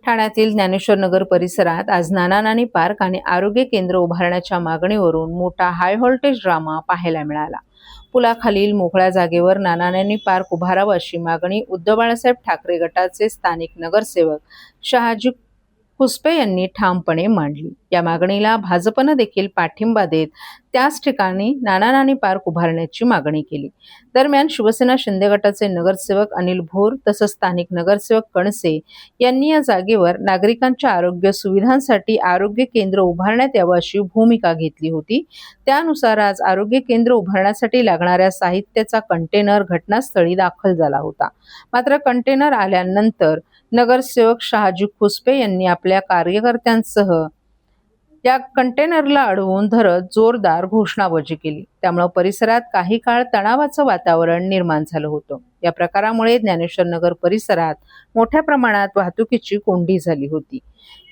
ठाण्यातील ज्ञानेश्वर नगर परिसरात आज नाना नानी पार्क आणि आरोग्य केंद्र उभारण्याच्या मागणीवरून मोठा हाय व्होल्टेज ड्रामा पाहायला मिळाला। पुलाखालील मोकळ्या जागेवर नाना नानी पार्क उभारावा अशी मागणी उद्धव बाळासाहेब ठाकरे गटाचे स्थानिक नगरसेवक शहाजी खुसपे यांनी ठामपणे मांडली। या मागणीला भाजपनं देखील पाठिंबा देत त्याच ठिकाणी नाना नानी पार्क उभारण्याची मागणी केली। दरम्यान शिवसेना शिंदे गटाचे नगरसेवक अनिल भोर तसंच स्थानिक नगरसेवक कणसे यांनी या जागेवर नागरिकांच्या आरोग्य सुविधांसाठी आरोग्य केंद्र उभारण्यात यावं अशी भूमिका घेतली होती। त्यानुसार आज आरोग्य केंद्र उभारण्यासाठी लागणाऱ्या साहित्याचा कंटेनर घटनास्थळी दाखल झाला होता। मात्र कंटेनर आल्यानंतर नगरसेवक शहाजी खुसपे यांनी आपल्या कार्यकर्त्यांसह या कंटेनरला अडवून धरत जोरदार घोषणाबाजी केली। त्यामुळे परिसरात काही काळ तणावाचं वातावरण निर्माण झालं होतं। या प्रकारामुळे ज्ञानेश्वर नगर परिसरात मोठ्या प्रमाणात वाहतुकीची कोंडी झाली होती।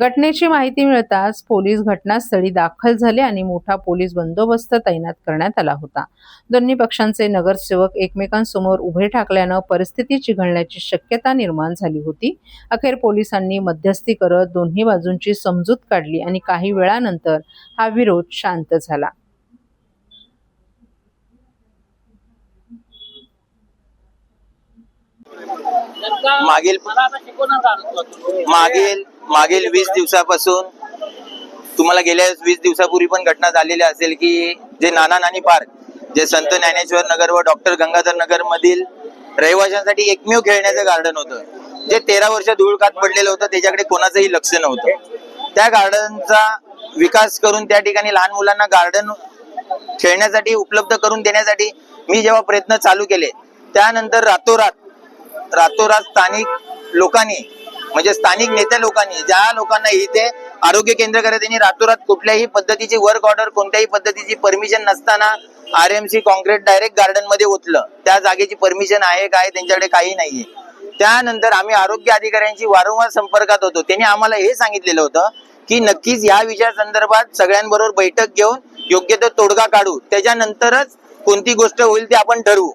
घटनेची माहिती मिळताच पोलीस घटनास्थळी दाखल झाले आणि मोठा पोलीस बंदोबस्त तैनात करण्यात आला होता। दोन्ही पक्षांचे नगरसेवक एकमेकांसमोर उभे ठाकल्यानं परिस्थिती चिघळण्याची शक्यता निर्माण झाली होती। अखेर पोलिसांनी मध्यस्थी करत दोन्ही बाजूंची समजूत काढली आणि काही वेळानंतर हा विरोध शांत झाला। मागील 20 दिवसापासून तुम्हाला गेल्या 20 दिवसापूर्वी पण घटना झालेली असेल की जे नाना नानी पार्क जे संत ज्ञानेश्वर नगर व डॉक्टर गंगाधर नगर मधील रहिवाशांसाठी एकमेव खेळण्याचं गार्डन होतं, जे 13 वर्ष धूळ खात पडलेलं होतं, त्याच्याकडे कोणाचंही लक्ष नव्हतं। त्या गार्डनचा विकास करून त्या ठिकाणी लहान मुलांना गार्डन खेळण्यासाठी उपलब्ध करून देण्यासाठी मी जेव्हा प्रयत्न चालू केले, त्यानंतर रातोरात स्थानिक लोकांनी म्हणजे स्थानिक नेत्या लोकांनी ज्या लोकांना इथे आरोग्य केंद्र करायचं त्यांनी रातोरात कुठल्याही पद्धतीची वर्क ऑर्डर कोणत्याही पद्धतीची परमिशन नसताना RMC कॉन्क्रीट डायरेक्ट गार्डन मध्ये ओतलं। त्या जागेची परमिशन आहे काय त्यांच्याकडे काही नाहीये। त्यानंतर आम्ही आरोग्य अधिकाऱ्यांशी वारंवार संपर्कात होतो। त्यांनी आम्हाला हे सांगितलेलं होतं की नक्कीच या विषया संदर्भात सगळ्यांबरोबर बैठक घेऊन योग्य तो तोडगा काढू, त्याच्यानंतरच कोणती गोष्ट होईल ते आपण ठरवू,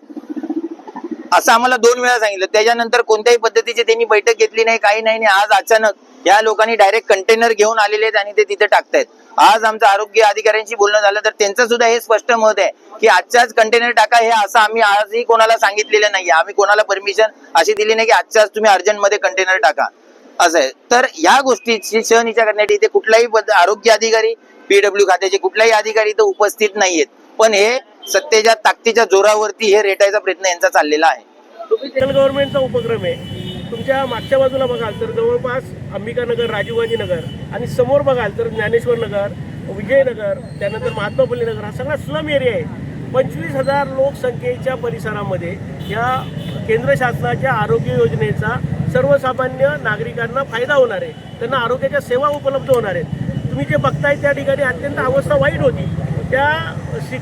असं आम्हाला 2 वेळा सांगितलं। त्याच्यानंतर कोणत्याही पद्धतीची त्यांनी बैठक घेतली नाही, काही नाही। आज अचानक या लोकांनी डायरेक्ट कंटेनर घेऊन आलेले आहेत आणि ते तिथे टाकतायत। आज आमचं आरोग्य अधिकाऱ्यांशी बोलणं झालं तर त्यांचं सुद्धा हे स्पष्ट मत आहे की आजच्याच कंटेनर टाका, हे असं आम्ही आजही कोणाला सांगितलेलं नाही। आम्ही कोणाला परमिशन अशी दिली नाही की आजच्याच तुम्ही अर्जंट मध्ये कंटेनर टाका असं आहे। तर या गोष्टीची शहनिशा करण्यासाठी इथे कुठलाही आरोग्य अधिकारी PW खात्याचे कुठलाही अधिकारी इथे उपस्थित नाहीयेत, पण हे सत्तेच्या ताकदीच्या जोरावरती हे रेटायचा प्रयत्न यांचा चाललेला आहे। सेंट्रल गव्हर्नमेंटचा उपक्रम आहे। तुमच्या मागच्या बाजूला बघाल तर जवळपास अंबिकानगर, राजीव गांधी नगर आणि समोर बघाल तर ज्ञानेश्वर नगर, विजयनगर, त्यानंतर महात्मा फुले नगर हा सगळा स्लम एरिया आहे। 25,000 लोकसंख्येच्या परिसरामध्ये या केंद्र शासनाच्या आरोग्य योजनेचा सर्वसामान्य नागरिकांना फायदा होणार आहे, त्यांना आरोग्याच्या सेवा उपलब्ध होणार आहेत। तुम्ही जे बघताय त्या ठिकाणी अत्यंत अवस्था वाईट होती। त्या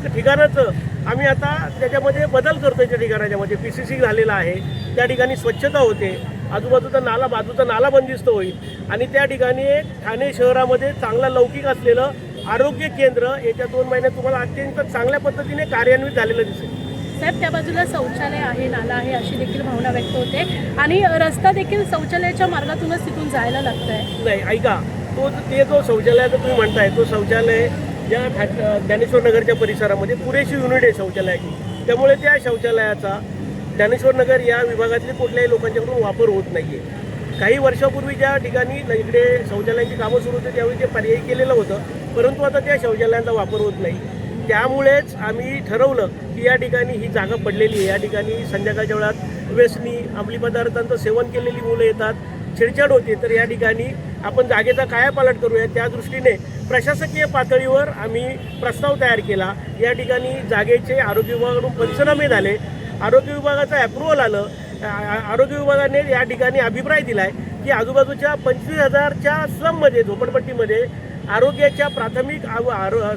ठिकाणाचं आम्ही आता त्याच्यामध्ये बदल करतोय। त्या ठिकाणाच्यामध्ये PCC झालेला आहे, त्या ठिकाणी स्वच्छता होते, बाजूचा नाला बंदिस्त होईल आणि त्या ठिकाणी ठाणे शहरामध्ये चांगला लौकिक असलेलं आरोग्य केंद्र येत्या 2 महिन्यात तुम्हाला अत्यंत चांगल्या पद्धतीने कार्यान्वित झालेलं दिसेल। साहेब, त्या बाजूला शौचालय आहे, नाला आहे अशी देखील भावना व्यक्त होते आणि रस्ता देखील शौचालयाच्या मार्गातूनच तिथून जायला लागतंय। नाही, ऐका, ते जो शौचालयाचं तुम्ही म्हणताय तो शौचालय या ज्ञानेश्वर नगरच्या परिसरामध्ये पुरेशी युनिट आहे शौचालयाची, त्यामुळे त्या शौचालयाचा ज्ञानेश्वर नगर या विभागातले कुठल्याही लोकांच्याकडून वापर होत नाहीये। काही वर्षापूर्वी ज्या ठिकाणी इकडे शौचालयाची कामं सुरू होती त्यावेळी ते पर्यायी केलेलं होतं, परंतु आता त्या शौचालयांचा वापर होत नाही। त्यामुळेच आम्ही ठरवलं की या ठिकाणी ही जागा पडलेली आहे, या ठिकाणी संध्याकाळच्या वेळात व्यसनी अंमली पदार्थांचं सेवन केलेली मुलं येतात, छेडछाड होते, तर या ठिकाणी आपण जागेचा कायापालट करूया। त्या दृष्टीने प्रशासकीय पातळीवर आम्ही प्रस्ताव तयार केला। या ठिकाणी जागेचे आरोग्य विभागाकडून पंचनामे झाले, आरोग्य विभागाचं अप्रुव्हल आलं। आरोग्य विभागाने या ठिकाणी अभिप्राय दिलाय की आजूबाजूच्या 25,000च्या स्लममध्ये, झोपडपट्टीमध्ये आरोग्याच्या प्राथमिक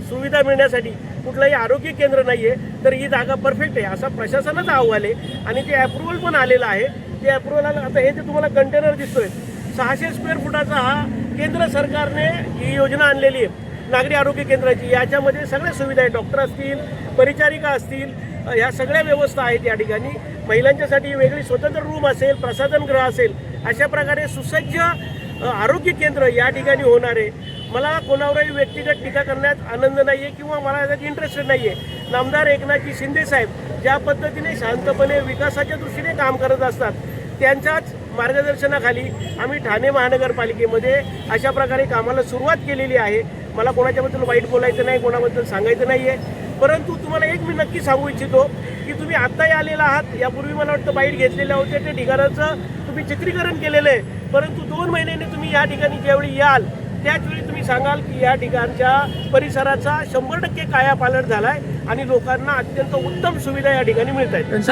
सुविधा मिळण्यासाठी कुठलंही आरोग्य केंद्र नाही आहे, तर ही जागा परफेक्ट आहे असा प्रशासनाचा अहवाल आहे आणि ते अप्रुव्हल पण आलेलं आहे। ते अप्रुव्हल आलं। आता हे जे तुम्हाला कंटेनर दिसतोय 600 स्क्वेअर फुटाचा हा केंद्र सरकारने ही योजना आणलेली आहे नागरी आरोग्य केंद्राची। याच्यामध्ये सगळ्या सुविधा आहेत, डॉक्टर असतील, परिचारिका असतील, ह्या सगळ्या व्यवस्था आहेत। या ठिकाणी महिलांच्यासाठी वेगळी स्वतंत्र रूम असेल, प्रसाधनगृह असेल, अशा प्रकारे सुसज्ज आरोग्य केंद्र या ठिकाणी होणार आहे. मला कोणावरही व्यक्तिगत टीका करण्यात आनंद नाही आहे किंवा मला त्यात इंटरेस्ट नाही आहे. नामदार एकनाथजी शिंदे साहेब ज्या पद्धतीने शांतपणे विकासाच्या दृष्टीने काम करत असतात, त्यांच्याच मार्गदर्शनाखाली आम्ही ठाणे महानगरपालिकेमध्ये अशा प्रकारे कामाला सुरुवात केलेली आहे. मला कोणाच्याबद्दल वाईट बोलायचं नाही, कोणाबद्दल सांगायचं नाही आहे. परंतु तुम्हाला एक मी नक्की सांगू इच्छितो की तुम्ही आत्ताही आलेला आहात. यापूर्वी मला वाटतं बाईट घेतलेल्या होत्या, त्या ठिकाणाचं तुम्ही चित्रीकरण केलेलं आहे. परंतु 2 महिन्यांनी तुम्ही या ठिकाणी ज्यावेळी याल त्याचवेळी तुम्ही सांगाल की या ठिकाणच्या परिसराचा 100% कायापालट झाला आहे आणि लोकांना अत्यंत उत्तम सुविधा या ठिकाणी मिळत आहेत.